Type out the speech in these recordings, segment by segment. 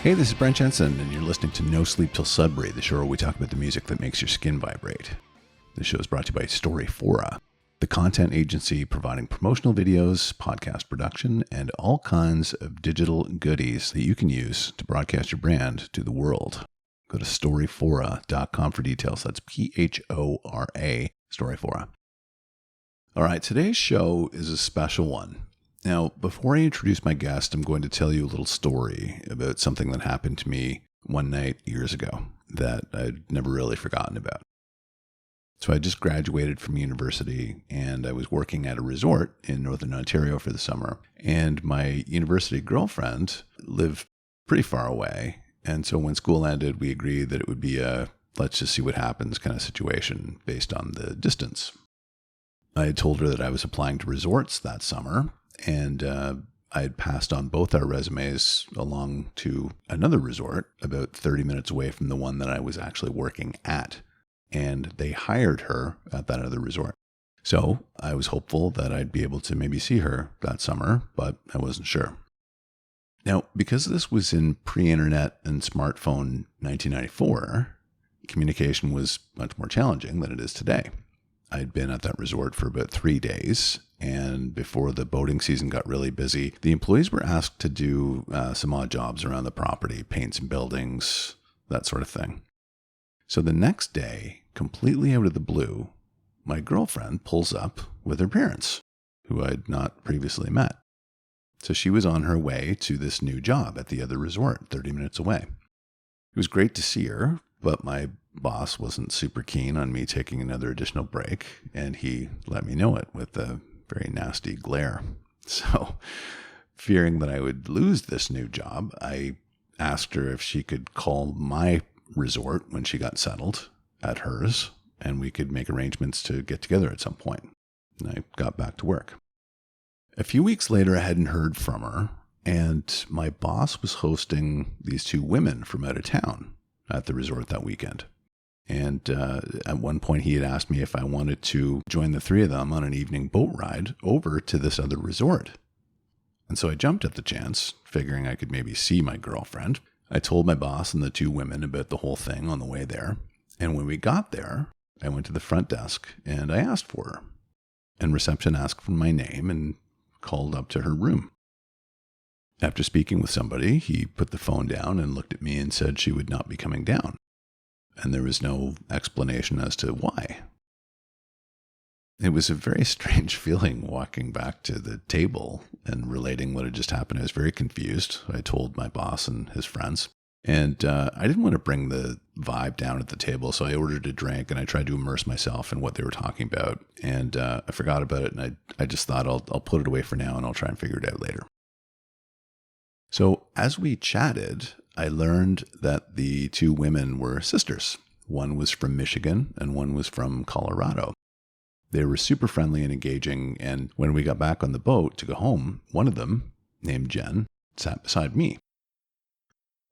Hey, this is Brent Jensen, and you're listening to No Sleep Till Sudbury, the show where we talk about the music that makes your skin vibrate. This show is brought to you by Storyfora, the content agency providing promotional videos, podcast production, and all kinds of digital goodies that you can use to broadcast your brand to the world. Go to storyfora.com for details. That's Phora, Storyfora. All right, today's show is a special one. Now, before I introduce my guest, I'm going to tell you a little story about something that happened to me one night years ago that I'd never really forgotten about. So I just graduated from university and I was working at a resort in Northern Ontario for the summer. And my university girlfriend lived pretty far away. And so when school ended, we agreed that it would be a let's just see what happens kind of situation based on the distance. I had told her that I was applying to resorts that summer. And I had passed on both our resumes along to another resort about 30 minutes away from the one that I was actually working at. And they hired her at that other resort. So I was hopeful that I'd be able to maybe see her that summer, but I wasn't sure. Now, because this was in pre-internet and smartphone 1994, communication was much more challenging than it is today. I'd been at that resort for about 3 days. And before the boating season got really busy, the employees were asked to do some odd jobs around the property, paint some buildings, that sort of thing. So the next day, completely out of the blue, my girlfriend pulls up with her parents, who I'd not previously met. So she was on her way to this new job at the other resort, 30 minutes away. It was great to see her, but my boss wasn't super keen on me taking another additional break, and he let me know it with a very nasty glare. So, fearing that I would lose this new job, I asked her if she could call my resort when she got settled at hers, and we could make arrangements to get together at some point. And I got back to work. A few weeks later, I hadn't heard from her, and my boss was hosting these two women from out of town at the resort that weekend. And at one point, he had asked me if I wanted to join the three of them on an evening boat ride over to this other resort. And so I jumped at the chance, figuring I could maybe see my girlfriend. I told my boss and the two women about the whole thing on the way there. And when we got there, I went to the front desk and I asked for her. And reception asked for my name and called up to her room. After speaking with somebody, he put the phone down and looked at me and said she would not be coming down. And there was no explanation as to why. It was a very strange feeling walking back to the table and relating what had just happened. I was very confused. I told my boss and his friends. And I didn't want to bring the vibe down at the table, so I ordered a drink and I tried to immerse myself in what they were talking about. And I forgot about it, and I just thought I'll put it away for now and I'll try and figure it out later. So as we chatted, I learned that the two women were sisters. One was from Michigan and one was from Colorado. They were super friendly and engaging, and when we got back on the boat to go home, one of them, named Jen, sat beside me.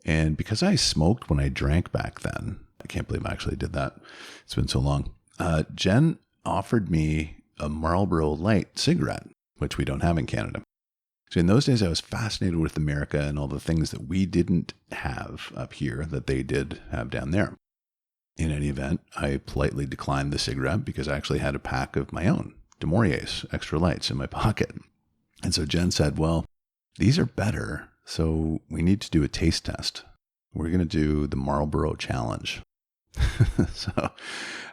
And because I smoked when I drank back then, I can't believe I actually did that. It's been so long. Jen offered me a Marlboro Light cigarette, which we don't have in Canada. So in those days, I was fascinated with America and all the things that we didn't have up here that they did have down there. In any event, I politely declined the cigarette because I actually had a pack of my own, De Maurier's Extra Lights, in my pocket. And so Jen said, well, these are better, so we need to do a taste test. We're going to do the Marlboro Challenge. So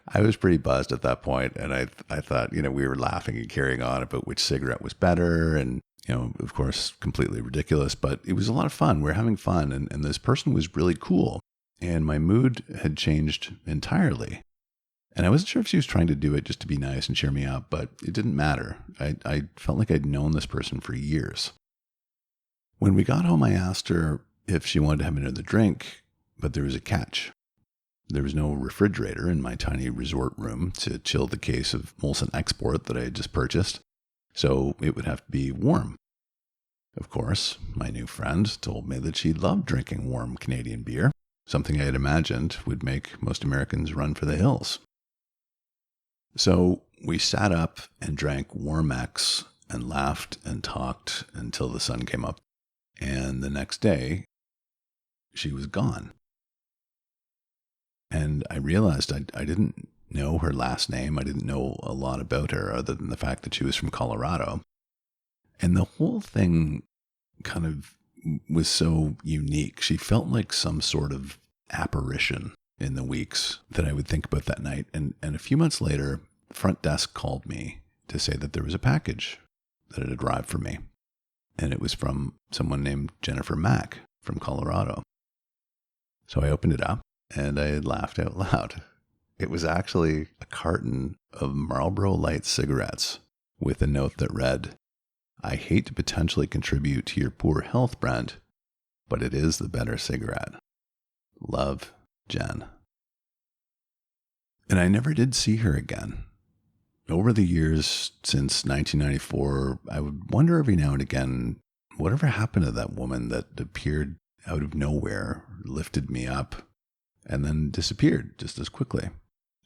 I was pretty buzzed at that point, and I thought, we were laughing and carrying on about which cigarette was better, and of course, completely ridiculous, but it was a lot of fun. We were having fun, and this person was really cool, and my mood had changed entirely. And I wasn't sure if she was trying to do it just to be nice and cheer me up, but it didn't matter. I felt like I'd known this person for years. When we got home, I asked her if she wanted to have another drink, but there was a catch. There was no refrigerator in my tiny resort room to chill the case of Molson Export that I had just purchased, so it would have to be warm. Of course, my new friend told me that she loved drinking warm Canadian beer, something I had imagined would make most Americans run for the hills. So we sat up and drank warm X and laughed and talked until the sun came up. And the next day, she was gone. And I realized I didn't know her last name. I didn't know a lot about her other than the fact that she was from Colorado. And the whole thing kind of was so unique. She felt like some sort of apparition in the weeks that I would think about that night. And a few months later, the front desk called me to say that there was a package that had arrived for me. And it was from someone named Jennifer Mack from Colorado. So I opened it up and I laughed out loud. It was actually a carton of Marlboro Light cigarettes with a note that read, "I hate to potentially contribute to your poor health, Brent, but it is the better cigarette. Love, Jen." And I never did see her again. Over the years since 1994, I would wonder every now and again, whatever happened to that woman that appeared out of nowhere, lifted me up, and then disappeared just as quickly.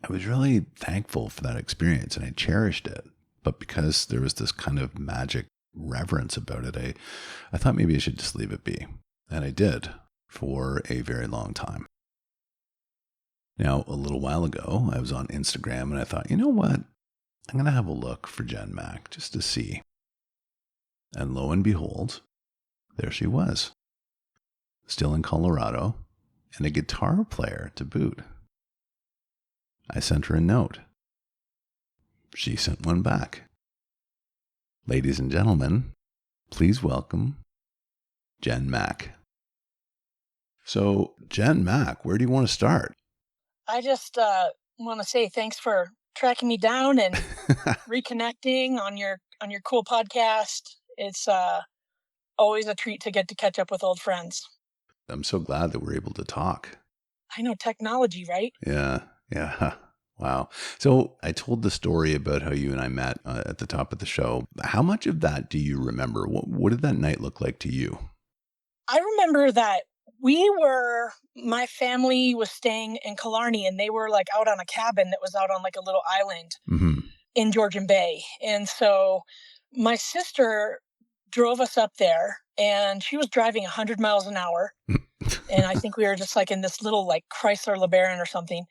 I was really thankful for that experience and I cherished it. But because there was this kind of magic reverence about it, I thought maybe I should just leave it be. And I did for a very long time. Now, a little while ago, I was on Instagram and I thought, you know what? I'm going to have a look for Jen Mack just to see. And lo and behold, there she was. Still in Colorado and a guitar player to boot. I sent her a note. She sent one back. Ladies and gentlemen, please welcome Jen Mack. So, Jen Mack, where do you want to start? I just want to say thanks for tracking me down and reconnecting on your cool podcast. It's always a treat to get to catch up with old friends. I'm so glad that we're able to talk. I know, technology, right? Yeah. Wow. So I told the story about how you and I met at the top of the show. How much of that do you remember? What did that night look like to you? I remember that my family was staying in Killarney and they were like out on a cabin that was out on like a little island in Georgian Bay. And so my sister drove us up there and she was driving 100 miles an hour. And I think we were just like in this little like Chrysler LeBaron or something.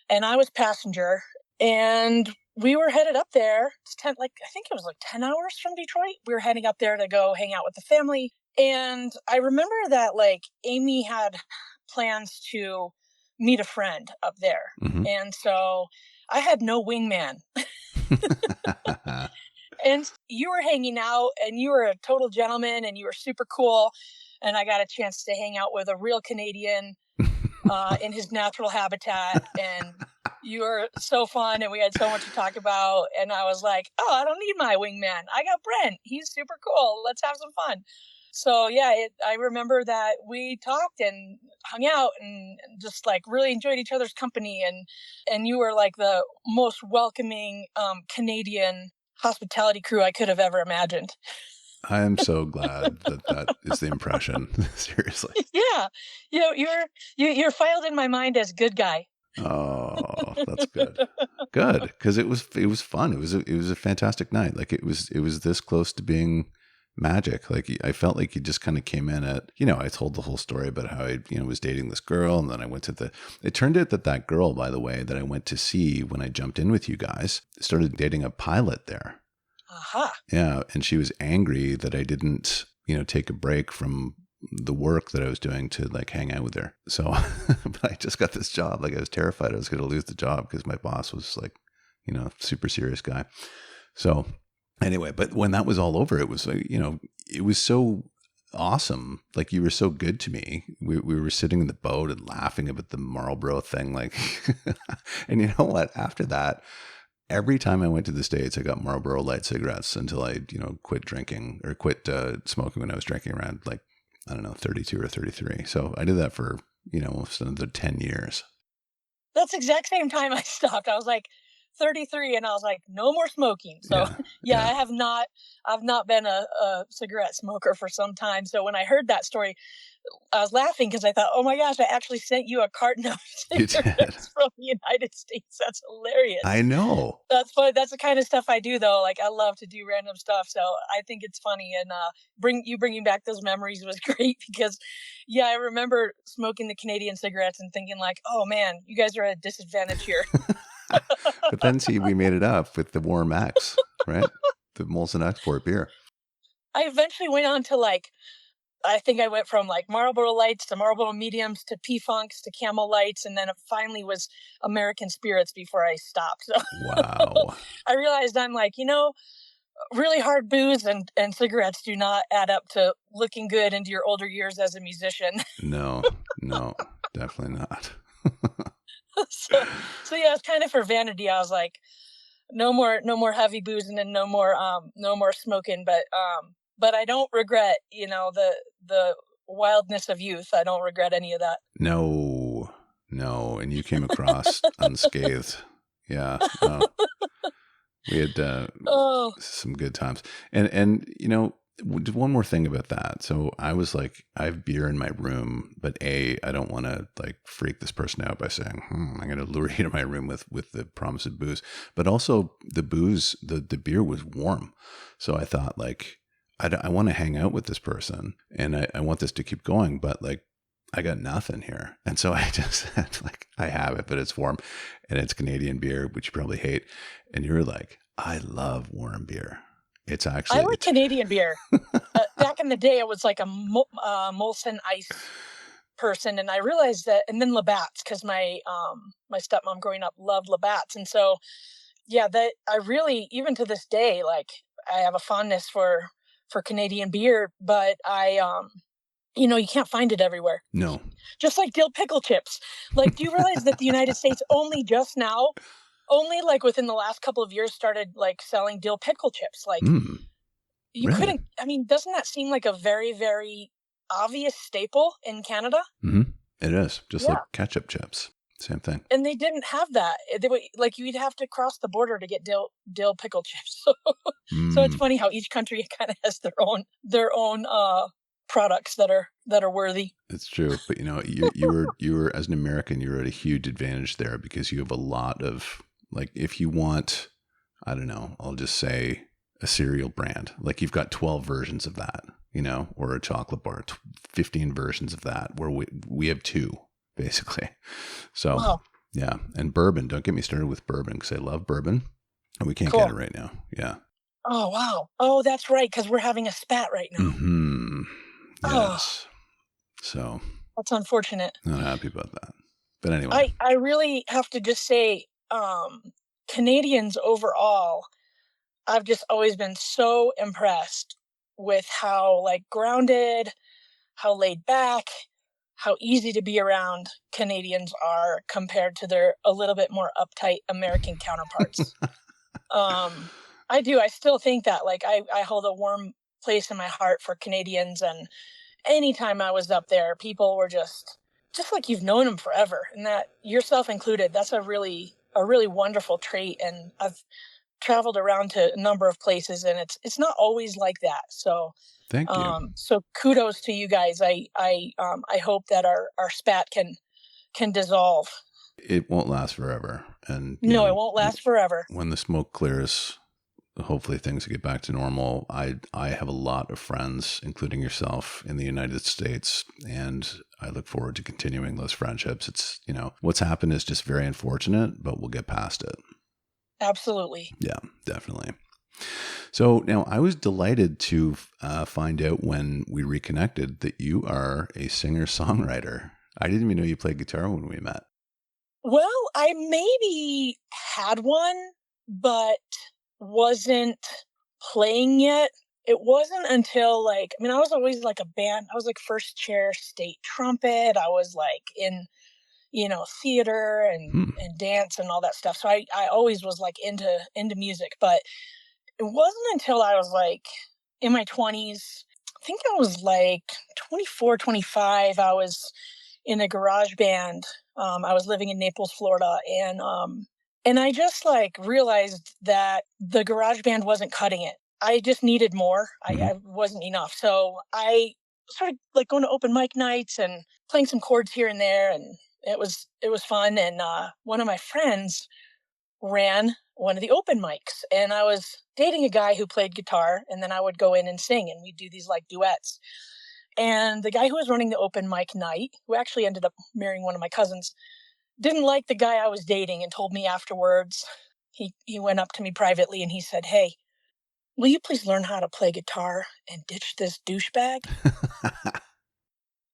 And I was passenger and we were headed up there. I think it was like 10 hours from Detroit. We were heading up there to go hang out with the family. And I remember that like Amy had plans to meet a friend up there. And so I had no wingman. And you were hanging out and you were a total gentleman and you were super cool. And I got a chance to hang out with a real Canadian in his natural habitat. And you were so fun and we had so much to talk about. And I was like, oh, I don't need my wingman. I got Brent. He's super cool. Let's have some fun. So yeah, I remember that we talked and hung out and just like really enjoyed each other's company. And you were like the most welcoming Canadian hospitality crew I could have ever imagined. I am so glad that is the impression. Seriously. Yeah, you're filed in my mind as good guy. Oh, that's good. Good, because it was fun. It was a fantastic night. Like it was this close to being magic. Like I felt like you just kind of came in at, I told the whole story about how I, was dating this girl, and then I went to it turned out that girl, by the way, that I went to see when I jumped in with you guys, started dating a pilot there. Yeah, and she was angry that I didn't, take a break from the work that I was doing to like hang out with her. So, but I just got this job. Like I was terrified I was going to lose the job because my boss was like, super serious guy. So anyway, but when that was all over, it was like, it was so awesome. Like you were so good to me. We were sitting in the boat and laughing about the Marlboro thing. Like, and you know what? After that, every time I went to the States, I got Marlboro Light cigarettes until I, quit drinking or quit smoking when I was drinking around like, I don't know, 32 or 33. So I did that for, almost another 10 years. That's the exact same time I stopped. I was like 33 and I was like, no more smoking. So yeah. I've not been a cigarette smoker for some time. So when I heard that story, laughing because I thought, oh my gosh, I actually sent you a carton of You did. cigarettes from the United States. That's hilarious. I know. That's fun. That's the kind of stuff I do, though. Like, I love to do random stuff, so I think it's funny. And bringing back those memories was great because, yeah, I remember smoking the Canadian cigarettes and thinking like, oh man, you guys are at a disadvantage here. But then see, we made it up with the Warm X, right? The Molson Export beer. I eventually went on to like, I think I went from like Marlboro Lights to Marlboro Mediums to P-Funks to Camel Lights, and then it finally was American Spirits before I stopped. So Wow. I realized I'm like, really hard booze and cigarettes do not add up to looking good into your older years as a musician. No, definitely not. so yeah, it's kind of for vanity. I was like, no more heavy boozing and no more smoking, but I don't regret, the wildness of youth. I don't regret any of that. No, and you came across unscathed. Yeah, we had some good times, and one more thing about that. So I was like, I have beer in my room, but I don't want to like freak this person out by saying, I'm going to lure you to my room with the promise of booze. But also the booze, the beer was warm. So I thought like, I want to hang out with this person and I want this to keep going, but like, I got nothing here. And so I just said like, I have it, but it's warm and it's Canadian beer, which you probably hate. And you were like, I love warm beer. It's actually, I like Canadian beer. Back in the day, I was like a Molson Ice person, and I realized that, and then Labatt's, because my stepmom growing up loved Labatt's, and so yeah, that I really, even to this day, like I have a fondness for Canadian beer, but I you can't find it everywhere. no. Just like dill pickle chips. Like, do you realize that the United States only like within the last couple of years started like selling dill pickle chips? Like, you really? couldn't, I mean, doesn't that seem like a very, very obvious staple in Canada? Mm-hmm. It is just like ketchup chips. Same thing. And they didn't have that. Like, you'd have to cross the border to get dill pickle chips. So it's funny how each country kind of has their own products that are worthy. It's true, but you were as an American, you're at a huge advantage there because you have a lot of like, if you want, I don't know, I'll just say a cereal brand, like you've got 12 versions of that, or a chocolate bar, 15 versions of that, where we have 2 basically. So wow. Yeah, and bourbon. Don't get me started with bourbon because I love bourbon, and we can't get it right now. Yeah. Oh wow. Oh, that's right, because we're having a spat right now. Mm-hmm. Yes. So that's unfortunate. Not happy about that. But anyway. I really have to just say, Canadians overall, I've just always been so impressed with how like grounded, how laid back, how easy to be around Canadians are compared to their a little bit more uptight American counterparts. I still think that like I hold a warm place in my heart for Canadians, and anytime I was up there, people were just like you've known them forever, and that yourself included. That's a really wonderful trait, and I've traveled around to a number of places, and it's not always like that. So thank you. So kudos to you guys. I hope that our spat can dissolve. It won't last forever, and it won't last forever. When the smoke clears, hopefully things get back to normal. I have a lot of friends, including yourself, in the United States, and I look forward to continuing those friendships. It's, what's happened is just very unfortunate, but we'll get past it. Absolutely. Yeah, definitely. So now I was delighted to find out when we reconnected that you are a singer-songwriter. I didn't even know you played guitar when we met. Well, I maybe had one, but wasn't playing yet. It wasn't until I was always like a band. I was like first chair state trumpet. I was like in, theater and dance and all that stuff. So I always was like into music, but it wasn't until I was like in my 20s. I think I was like 24, 25. I was in a garage band. I was living in Naples, Florida, and I just like realized that the garage band wasn't cutting it. I just needed more. I wasn't enough. So I started like going to open mic nights and playing some chords here and there, and it was fun. And one of my friends ran one of the open mics, and I was dating a guy who played guitar, and then I would go in and sing, and we'd do these like duets. And the guy who was running the open mic night, who actually ended up marrying one of my cousins, didn't like the guy I was dating and told me afterwards. He went up to me privately and he said, "Hey, will you please learn how to play guitar and ditch this douchebag?"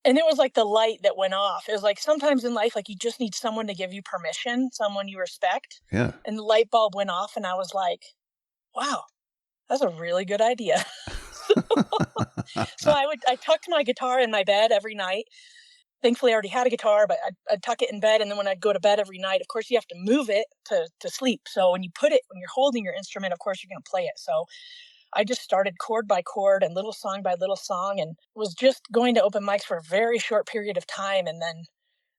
And it was like the light that went off. It was like sometimes in life, like you just need someone to give you permission, someone you respect. Yeah. And the light bulb went off, and I was like, wow, that's a really good idea. So I tucked my guitar in my bed every night. Thankfully, I already had a guitar, but I'd tuck it in bed. And then when I'd go to bed every night, of course, you have to move it to sleep. So when you're holding your instrument, of course, you're going to play it. So I just started chord by chord and little song by little song, and was just going to open mics for a very short period of time. And then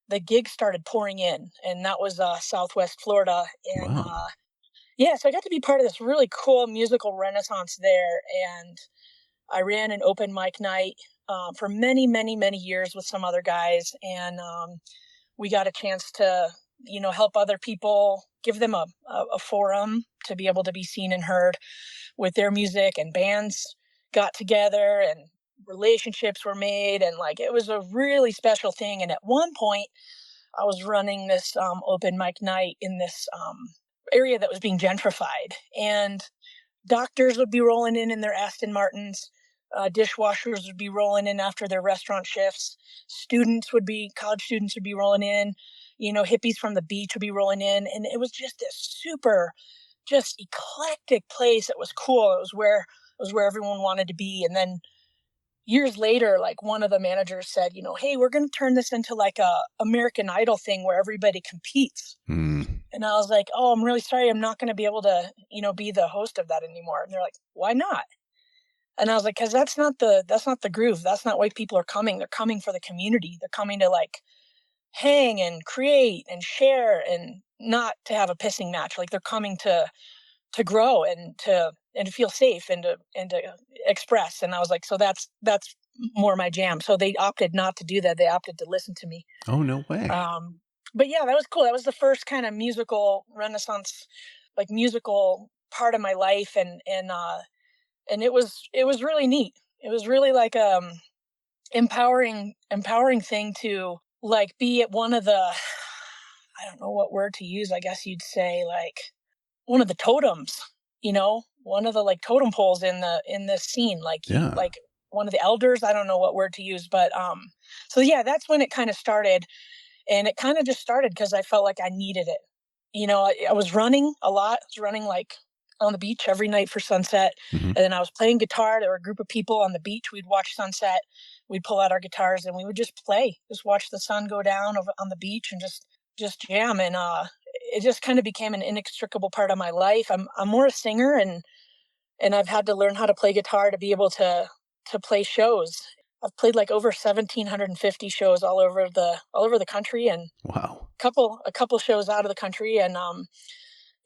the gigs started pouring in, and that was Southwest Florida. And Wow. yeah, so I got to be part of this really cool musical renaissance there. And I ran an open mic night for many, many, many years with some other guys. And we got a chance to, help other people, give them a forum to be able to be seen and heard with their music, and bands got together and relationships were made. And like, it was a really special thing. And at one point I was running this open mic night in this area that was being gentrified, and doctors would be rolling in their Aston Martins. Dishwashers would be rolling in after their restaurant shifts. College students would be rolling in. Hippies from the beach would be rolling in. And it was just this super, just eclectic place. It was cool. It was where everyone wanted to be. And then years later, like one of the managers said, hey, we're going to turn this into like a American Idol thing where everybody competes. Mm. And I was like, oh, I'm really sorry. I'm not going to be able to, be the host of that anymore. And they're like, why not? And I was like, cause that's not the groove. That's not why people are coming. They're coming for the community. They're coming to like hang and create and share, and not to have a pissing match. Like they're coming to grow and to feel safe and to express. And I was like, so that's more my jam. So they opted not to do that. They opted to listen to me. Oh, no way. But yeah, that was cool. That was the first kind of musical renaissance, like musical part of my life. And it was really neat. It was really like empowering thing to like be at one of the, I don't know what word to use. I guess you'd say like one of the totems, one of the like totem poles in this scene, Yeah. like one of the elders. I don't know what word to use, but so yeah, that's when it kind of started. And it kind of just started because I felt like I needed it. I was running a lot. I was running like on the beach every night for sunset. Mm-hmm. And then I was playing guitar. There were a group of people on the beach. We'd watch sunset. We'd pull out our guitars and we would just play, just watch the sun go down on the beach and just jam. And it just kind of became an inextricable part of my life. I'm more a singer, and I've had to learn how to play guitar to be able to play shows. I've played like over 1,750 shows all over the country, and Wow. a couple shows out of the country. And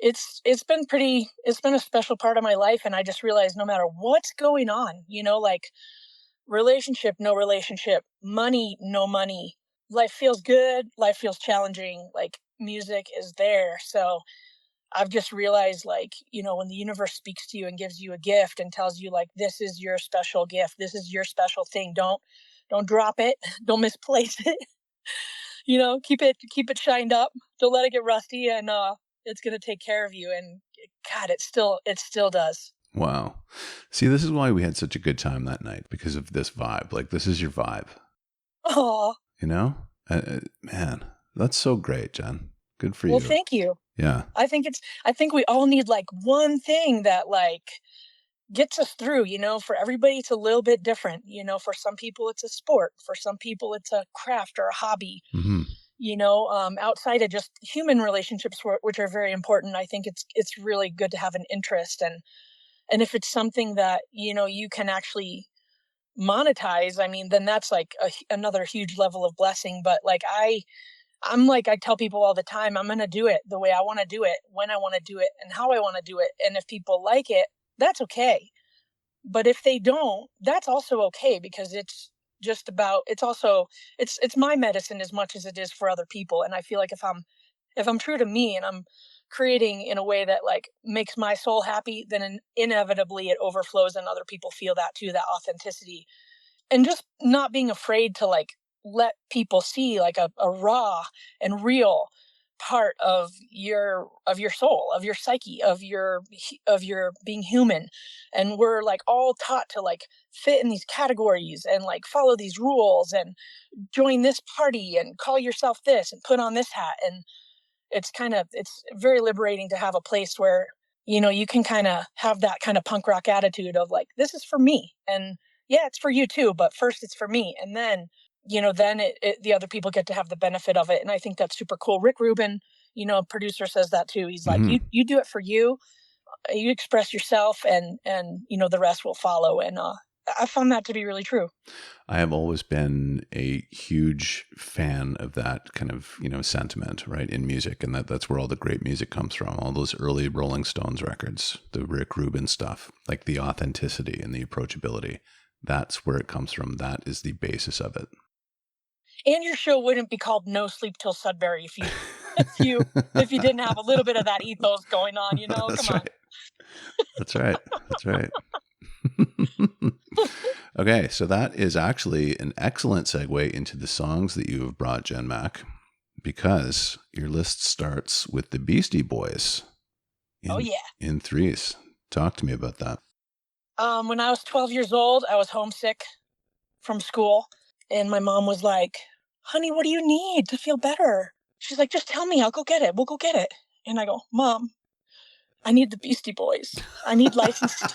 it's been a special part of my life. And I just realized no matter what's going on, like relationship, no relationship, money, no money, life feels good, life feels challenging, like music is there. So I've just realized, like, when the universe speaks to you and gives you a gift and tells you like, this is your special gift, this is your special thing, don't drop it, don't misplace it. Keep it shined up, don't let it get rusty, and it's going to take care of you. And God, it still does. Wow. See, this is why we had such a good time that night, because of this vibe. Like, this is your vibe. Oh, Man, that's so great, Jen. Good for well, you. thank you. Yeah. I think we all need like one thing that like gets us through. For everybody it's a little bit different. For some people it's a sport, for some people it's a craft or a hobby. Mm-hmm. Outside of just human relationships, which are very important. I think it's really good to have an interest, and if it's something that you can actually monetize, I mean, then that's like another huge level of blessing. But like I'm like, I tell people all the time, I'm going to do it the way I want to do it, when I want to do it, and how I want to do it. And if people like it, that's okay. But if they don't, that's also okay, because just about, it's my medicine as much as it is for other people. And I feel like if I'm true to me and I'm creating in a way that like makes my soul happy, then inevitably it overflows and other people feel that too, that authenticity. And just not being afraid to like let people see like a raw and real part of your soul, of your psyche, of your being human. And we're like all taught to like fit in these categories and like follow these rules and join this party and call yourself this and put on this hat. And it's very liberating to have a place where, you can kind of have that kind of punk rock attitude of like, this is for me. And yeah, it's for you too, but first it's for me. And then, then the other people get to have the benefit of it. And I think that's super cool. Rick Rubin, producer, says that too. He's like, you do it for you, you express yourself, and the rest will follow. And I found that to be really true. I have always been a huge fan of that kind of, sentiment, right, in music. And that's where all the great music comes from. All those early Rolling Stones records, the Rick Rubin stuff, like the authenticity and the approachability. That's where it comes from. That is the basis of it. And your show wouldn't be called No Sleep Till Sudbury if you didn't have a little bit of that ethos going on, That's Come right. That's right. That's right. Okay, so that is actually an excellent segue into the songs that you have brought, Jen Mack, because your list starts with the Beastie Boys. In threes. Talk to me about that. When I was 12 years old, I was homesick from school, and my mom was like, "Honey, what do you need to feel better?" She's like, "Just tell me, I'll go get it. We'll go get it." And I go, "Mom, I need the Beastie Boys. I need licensed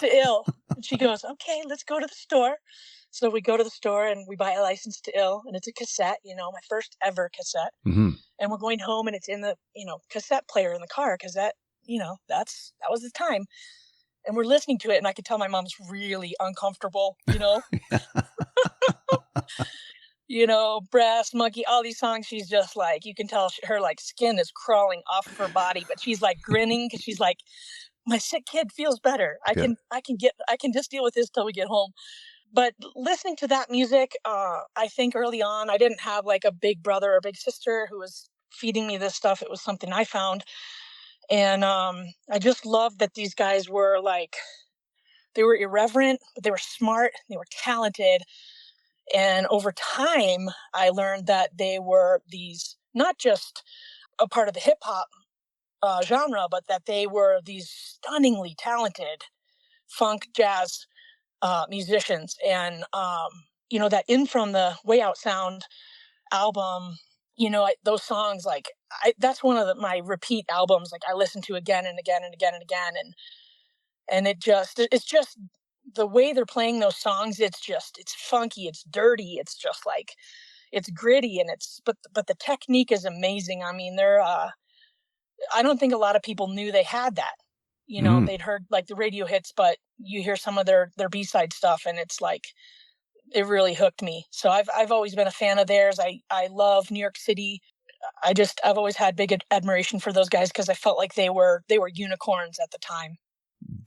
to Ill." And she goes, "Okay, let's go to the store." So we go to the store and we buy a License to Ill, and it's a cassette, my first ever cassette. Mm-hmm. And we're going home and it's in the, cassette player in the car, because that was the time. And we're listening to it, and I could tell my mom's really uncomfortable, Brass Monkey, all these songs. She's just like, you can tell her like skin is crawling off of her body, but she's like grinning because she's like, my sick kid feels better. I can just deal with this till we get home. But listening to that music, I think early on, I didn't have like a big brother or big sister who was feeding me this stuff. It was something I found. And I just loved that these guys were like, they were irreverent, but they were smart, they were talented. And over time, I learned that they were these, not just a part of the hip hop genre, but that they were these stunningly talented funk jazz musicians. And, that In From the Way Out Sound album, those songs, like, that's one of my repeat albums. Like, I listen to again and again and again and again. And it's just the way they're playing those songs. It's funky, it's dirty, it's just like, it's gritty, and but the technique is amazing. I mean, I don't think a lot of people knew they had that. They'd heard like the radio hits, but you hear some of their B-side stuff, and it's like, it really hooked me. So I've always been a fan of theirs. I love New York City. I've always had big admiration for those guys, because I felt like they were unicorns at the time.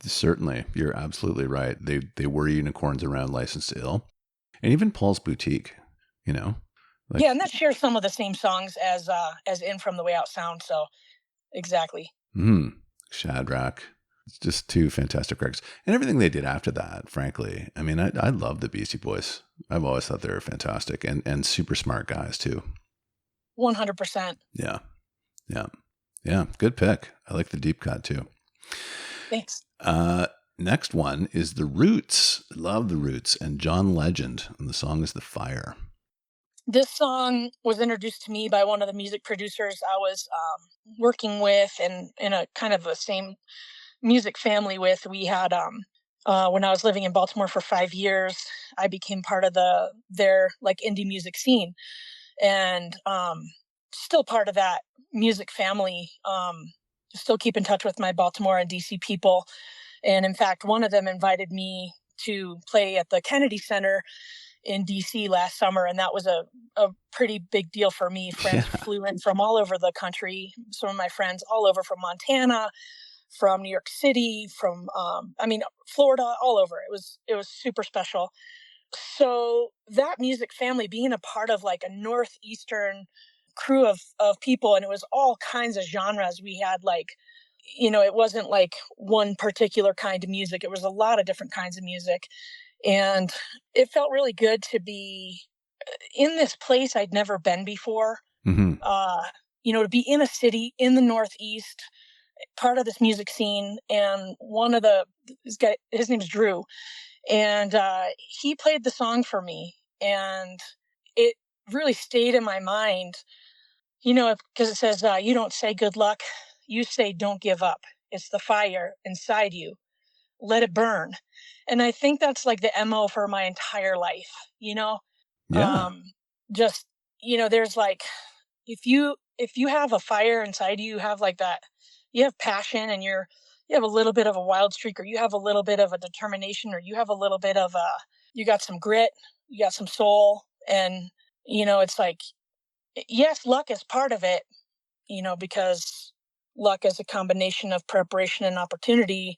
Certainly, you're absolutely right. They were unicorns around License to Ill, and even Paul's Boutique. Like, yeah, and that shares some of the same songs as In From the Way Out Sound. So exactly. Shadrach. It's just two fantastic records, and everything they did after that. Frankly, I mean, I love the Beastie Boys. I've always thought they were fantastic and super smart guys too. 100%. Yeah. Good pick. I like the deep cut too. Thanks. Next one is The Roots. Love The Roots and John Legend, and the song is The Fire. This song was introduced to me by one of the music producers I was working with, and in a kind of a same music family with. We had when I was living in Baltimore for 5 years, I became part of their like indie music scene, and still part of that music family. Still keep in touch with my Baltimore and DC people. And in fact, one of them invited me to play at the Kennedy Center in DC last summer. And that was a pretty big deal for me. Friends flew in from all over the country. Some of my friends all over, from Montana, from New York City, from, Florida, all over. It was super special. So that music family, being a part of like a Northeastern crew of people, and it was all kinds of genres. We had like, it wasn't like one particular kind of music. It was a lot of different kinds of music. And it felt really good to be in this place I'd never been before. Mm-hmm. To be in a city in the Northeast, part of this music scene. And his name's Drew, and he played the song for me, and it really stayed in my mind, because it says, you don't say good luck, you say don't give up. It's the fire inside you. Let it burn. And I think that's like the MO for my entire life, Yeah. Just, there's like, if you have a fire inside you, you have like that, you have passion, and you have a little bit of a wild streak, or you have a little bit of a determination, or you have a little bit of you got some grit, you got some soul. And, it's like, yes, luck is part of it, because luck is a combination of preparation and opportunity,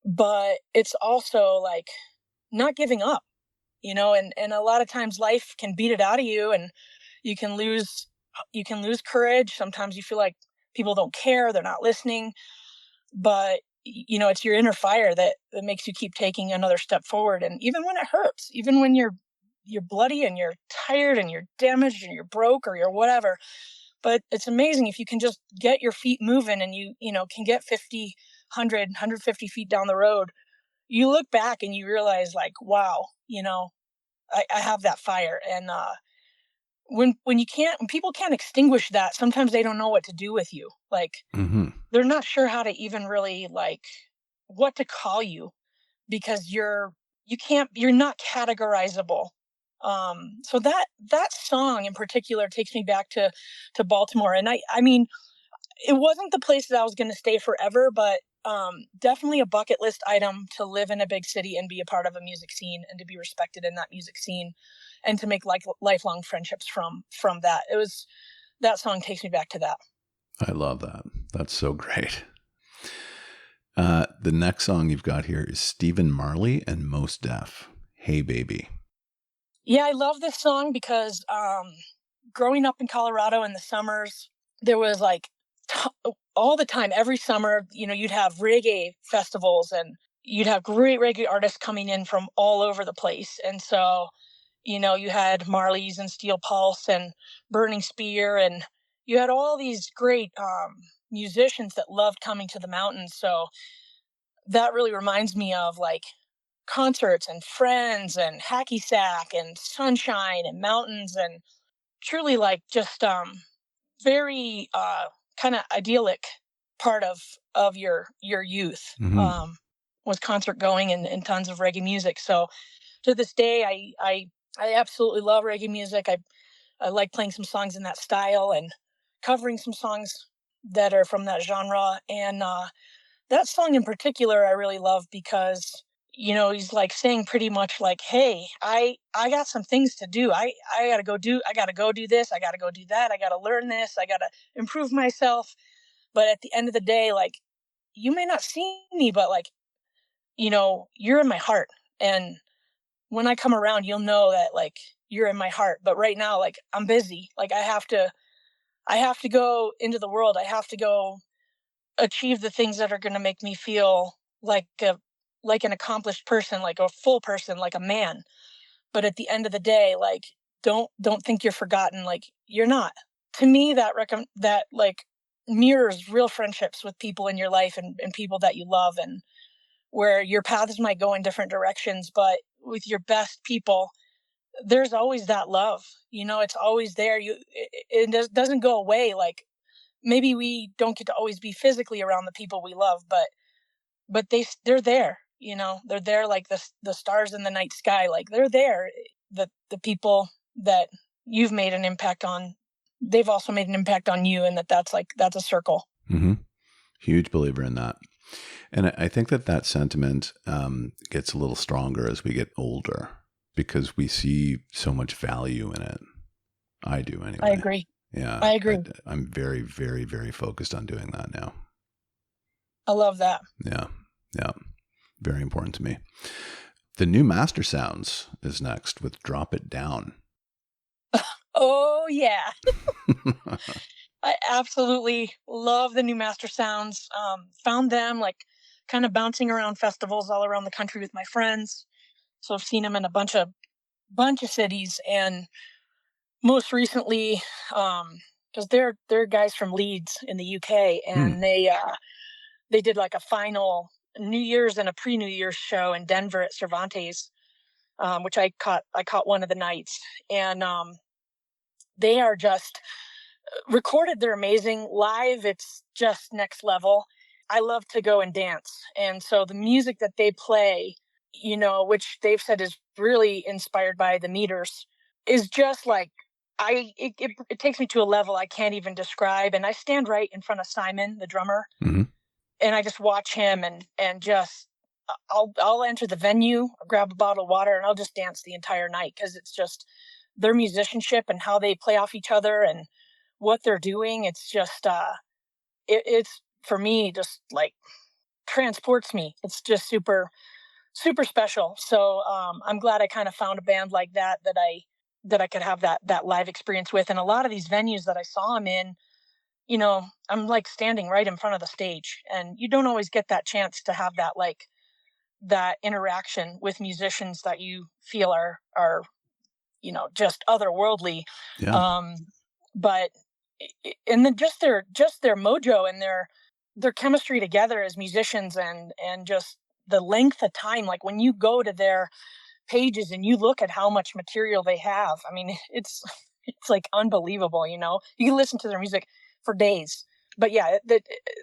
but it's also like not giving up, and a lot of times life can beat it out of you, and you can lose courage. Sometimes you feel like people don't care, they're not listening, but it's your inner fire that makes you keep taking another step forward. And even when it hurts, even when you're bloody and you're tired and you're damaged and you're broke or you're whatever, but it's amazing if you can just get your feet moving, and you can get 50, 100, 150 feet down the road. You look back and you realize, like, wow, I have that fire. And when people can't extinguish that, sometimes they don't know what to do with you. Like, Mm-hmm. they're not sure how to even really, like, what to call you, because you're not categorizable. So that song in particular takes me back to Baltimore. And I mean, it wasn't the place that I was going to stay forever, but definitely a bucket list item to live in a big city and be a part of a music scene, and to be respected in that music scene, and to make like lifelong friendships from that. That song takes me back to that. I love that. That's so great. The next song you've got here is Stephen Marley and Mos Def, Hey Baby. Yeah, I love this song because growing up in Colorado in the summers, there was like all the time, every summer, you'd have reggae festivals, and you'd have great reggae artists coming in from all over the place. And so, you had Marley's and Steel Pulse and Burning Spear, and you had all these great musicians that loved coming to the mountains. So that really reminds me of like concerts and friends and hacky sack and sunshine and mountains, and truly like just very kind of idyllic part of your youth. Mm-hmm. Was concert going, and tons of reggae music. So to this day, I absolutely love reggae music. I like playing some songs in that style, and covering some songs that are from that genre. And that song in particular I really love because he's like saying pretty much like, hey, I got some things to do. I gotta go do this, I gotta go do that, I gotta learn this, I gotta improve myself. But at the end of the day, like, you may not see me, but like, you're in my heart. And when I come around, you'll know that like you're in my heart. But right now, like, I'm busy. Like, I have to go into the world. I have to go achieve the things that are going to make me feel like an accomplished person, like a full person, like a man. But at the end of the day, like, don't think you're forgotten. Like, you're not. To me, that like mirrors real friendships with people in your life, and people that you love, and where your paths might go in different directions, but with your best people, there's always that love. It's always there. It doesn't go away. Like, maybe we don't get to always be physically around the people we love, but they're there. They're there, like the stars in the night sky. Like, they're there. The people that you've made an impact on, they've also made an impact on you, and that's a circle. Mm-hmm. Huge believer in that. And I think that sentiment gets a little stronger as we get older, because we see so much value in it. I do anyway. I agree. Yeah. I agree. I'm very, very, very focused on doing that now. I love that. Yeah. Yeah. Very important to me. The new Master Sounds is next with Drop It Down. Oh, yeah. I absolutely love the new Master Sounds. Found them like kind of bouncing around festivals all around the country with my friends. So I've seen them in a bunch of cities, and most recently, because they're guys from Leeds in the UK, and they did like a final New Year's and a pre-New Year's show in Denver at Cervantes, which I caught one of the nights, and they are just recorded. They're amazing live. It's just next level. I love to go and dance, and so the music that they play, which they've said is really inspired by the Meters, is just like it takes me to a level I can't even describe. And I stand right in front of Simon, the drummer, Mm-hmm. and I just watch him and just I'll enter the venue, grab a bottle of water, and I'll just dance the entire night, because it's just their musicianship and how they play off each other and what they're doing. It's just it's for me just like transports me. It's just super super special. So I'm glad I kind of found a band like that I could have that live experience with. And a lot of these venues that I saw them in, I'm like standing right in front of the stage, and you don't always get that chance to have that interaction with musicians that you feel are just otherworldly. Yeah. But and then just their mojo and their chemistry together as musicians, and just the length of time, like when you go to their pages and you look at how much material they have, I mean, it's like unbelievable. You can listen to their music for days. But yeah,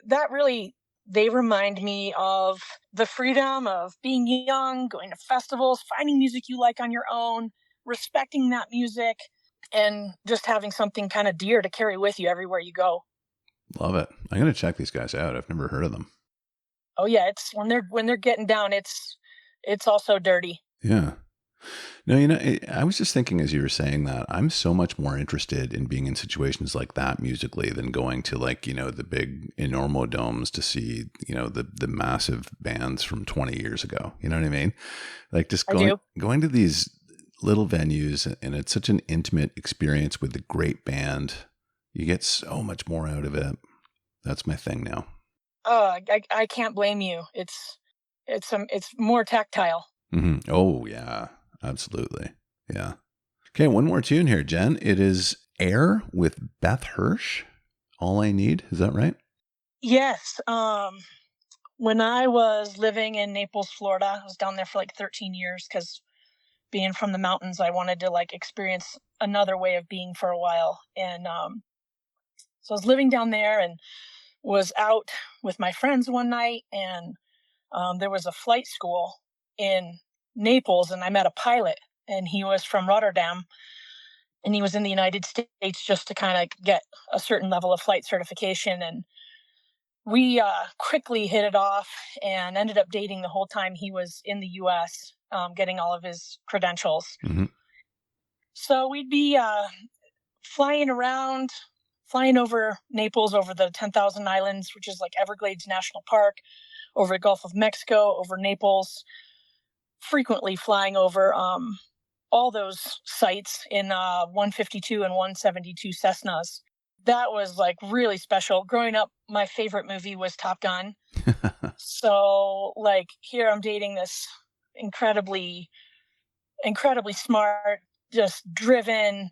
that really, they remind me of the freedom of being young, going to festivals, finding music you like on your own, respecting that music, and just having something kind of dear to carry with you everywhere you go. Love it. I'm going to check these guys out. I've never heard of them. Oh yeah, it's when they're getting down, it's also dirty. Yeah. No, I was just thinking as you were saying that, I'm so much more interested in being in situations like that musically than going to like, the big enormo domes to see, the massive bands from 20 years ago. You know what I mean? Like just going to these little venues, and it's such an intimate experience with a great band. You get so much more out of it. That's my thing now. Oh, I can't blame you. It's more tactile. Mm-hmm. Oh yeah, absolutely. Yeah. Okay, one more tune here, Jen. It is Air with Beth Hirsch. All I Need. Is that right? Yes. When I was living in Naples, Florida, I was down there for like 13 years, because being from the mountains, I wanted to like experience another way of being for a while. And so I was living down there and was out with my friends one night, and there was a flight school in Naples, and I met a pilot, and he was from Rotterdam, and he was in the United States just to kind of get a certain level of flight certification. And we quickly hit it off and ended up dating the whole time he was in the US, getting all of his credentials. Mm-hmm. So we'd be flying around, flying over Naples, over the 10,000 Islands, which is like Everglades National Park, over the Gulf of Mexico, over Naples, frequently flying over all those sites in 152 and 172 Cessnas. That was like really special. Growing up, my favorite movie was Top Gun. So like here I'm dating this incredibly, incredibly smart, just driven,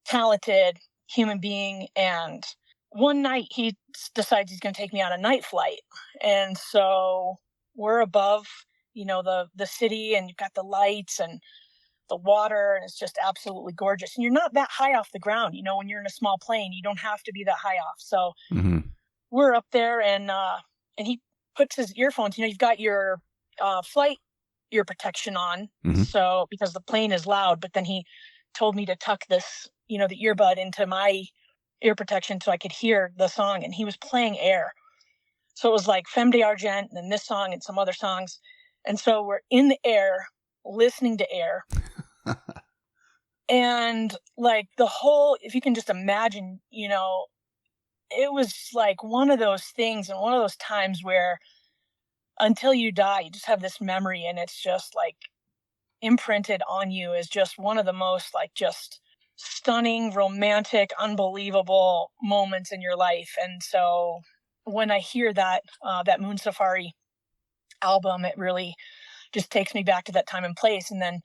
talented human being. And one night he decides he's going to take me on a night flight. And so we're above, the city, and you've got the lights and the water, and it's just absolutely gorgeous. And you're not that high off the ground. When you're in a small plane, you don't have to be that high off. So we're up there, and he puts his earphones, you've got your flight ear protection on. So because the plane is loud, but then he told me to tuck this, the earbud into my ear protection so I could hear the song. And he was playing Air. So it was like Femme d'Argent and then this song and some other songs. And so we're in the air listening to Air. And like the whole, if you can just imagine, it was like one of those things and one of those times where until you die, you just have this memory, and it's just like imprinted on you as just one of the most like just stunning, romantic, unbelievable moments in your life. And so when I hear that Moon Safari album, it really just takes me back to that time and place. And then,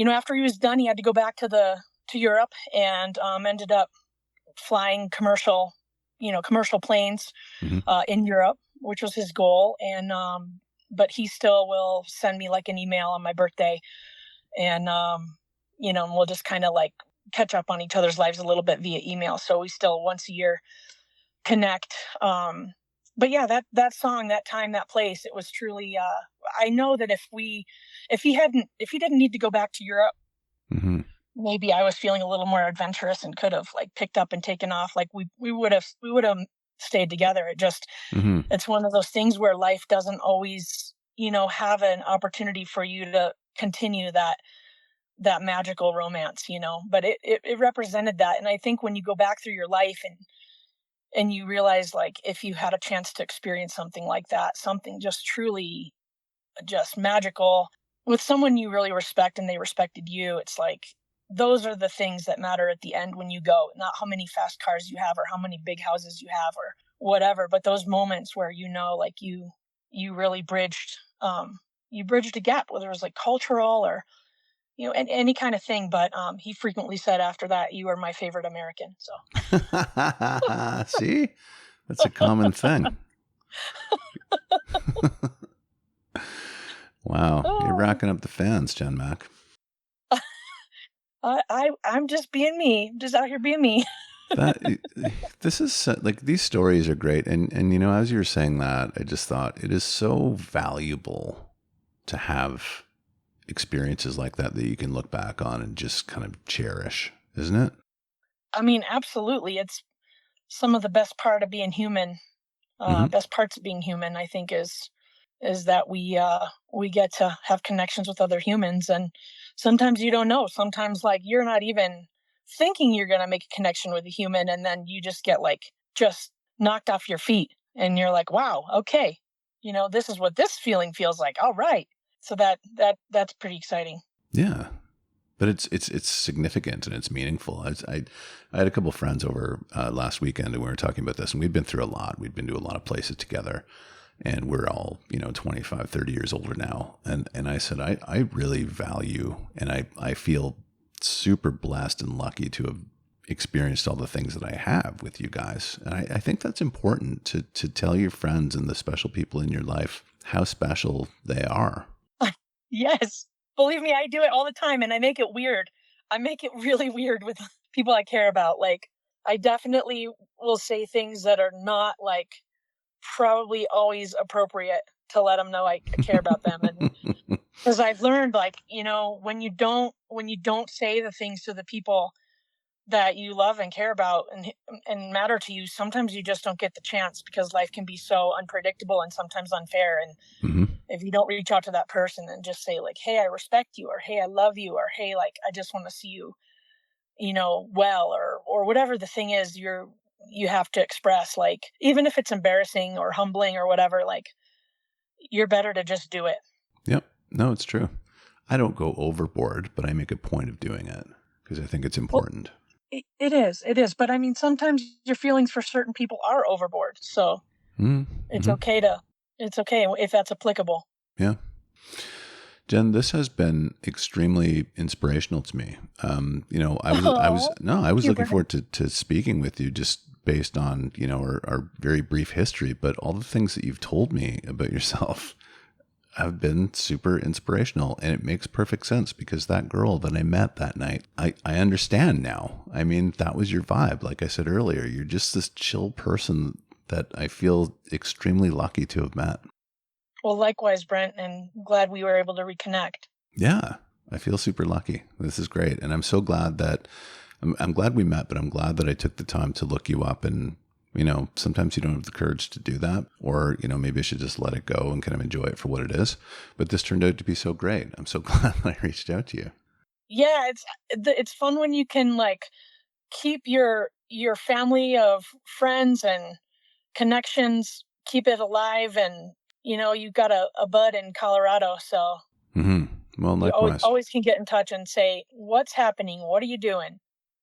after he was done, he had to go back to Europe, and ended up flying commercial planes in Europe, which was his goal. And but he still will send me like an email on my birthday, and we'll just kind of like catch up on each other's lives a little bit via email. So we still once a year connect. But yeah, that song, that time, that place, it was truly, I know that if he didn't need to go back to Europe, maybe I was feeling a little more adventurous and could have like picked up and taken off. Like we would have stayed together. It just, it's one of those things where life doesn't always, have an opportunity for you to continue that magical romance, but it represented that. And I think when you go back through your life and you realize, like, if you had a chance to experience something like that, something just truly just magical with someone you really respect and they respected you, it's like, those are the things that matter at the end when you go, not how many fast cars you have or how many big houses you have or whatever, but those moments where, like you really bridged a gap, whether it was like cultural or, any kind of thing. But he frequently said after that, "You are my favorite American." So see, that's a common thing. Wow, you're racking up the fans, Jen Mack. I'm just being me. I'm just out here being me. This is like, these stories are great, and as you were saying that, I just thought it is so valuable to have experiences like that you can look back on and just kind of cherish, isn't it? I mean, absolutely. It's some of the best part of being human. Best parts of being human, I think, is that we get to have connections with other humans. And sometimes you don't know. Sometimes, like, you're not even thinking you're going to make a connection with a human, and then you just get like just knocked off your feet, and you're like, wow, okay, this is what this feeling feels like. All right. So that's pretty exciting. Yeah, but it's significant and it's meaningful. I had a couple of friends over last weekend, and we were talking about this, and we've been through a lot. We've been to a lot of places together, and we're all 25, 30 years older now. And I said, I really value, and I feel super blessed and lucky to have experienced all the things that I have with you guys. And I think that's important to tell your friends and the special people in your life how special they are. Yes. Believe me, I do it all the time, and I make it weird. I make it really weird with people I care about. Like, I definitely will say things that are not like probably always appropriate to let them know I care about them. And because I've learned, like, when you don't say the things to the people that you love and care about and matter to you, sometimes you just don't get the chance, because life can be so unpredictable and sometimes unfair. And if you don't reach out to that person and just say, like, hey, I respect you, or hey, I love you, or hey, like, I just want to see you, well, or whatever the thing is you have to express, like, even if it's embarrassing or humbling or whatever, like, you're better to just do it. Yep. No, it's true. I don't go overboard, but I make a point of doing it because I think it's important. Well, it is. But I mean, sometimes your feelings for certain people are overboard. So it's okay if that's applicable. Yeah. Jen, this has been extremely inspirational to me. I was looking forward to speaking with you, just based on, our very brief history, but all the things that you've told me about yourself have been super inspirational, and it makes perfect sense, because that girl that I met that night, I understand now. I mean, that was your vibe. Like I said earlier, you're just this chill person that I feel extremely lucky to have met. Well, likewise, Brent, and glad we were able to reconnect. Yeah, I feel super lucky. This is great. And I'm so glad that I'm glad we met, but I'm glad that I took the time to look you up. And, sometimes you don't have the courage to do that, or, maybe I should just let it go and kind of enjoy it for what it is. But this turned out to be so great. I'm so glad that I reached out to you. Yeah, it's fun when you can, like, keep your family of friends and connections, keep it alive. And, you've got a bud in Colorado. So Well, You likewise. always can get in touch and say, what's happening? What are you doing?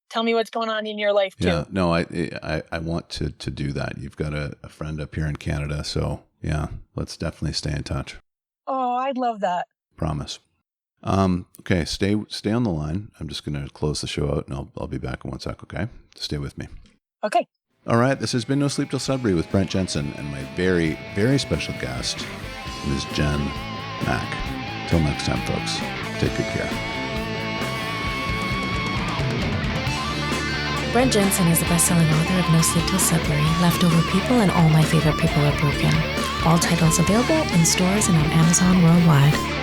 Tell me what's going on in your life too. Yeah, no, I want to do that. You've got a friend up here in Canada, so yeah, let's definitely stay in touch. Oh, I'd love that. Promise. Okay, stay on the line. I'm just going to close the show out, and I'll be back in 1 sec. Okay, stay with me. Okay. All right, this has been No Sleep Till Sudbury with Brent Jensen and my very, very special guest, Ms. Jen Mack. Till next time, folks. Take good care. Brent Jensen is the best-selling author of No Sleep Till Sudbury, Leftover People, and All My Favorite People Are Broken. All titles available in stores and on Amazon worldwide.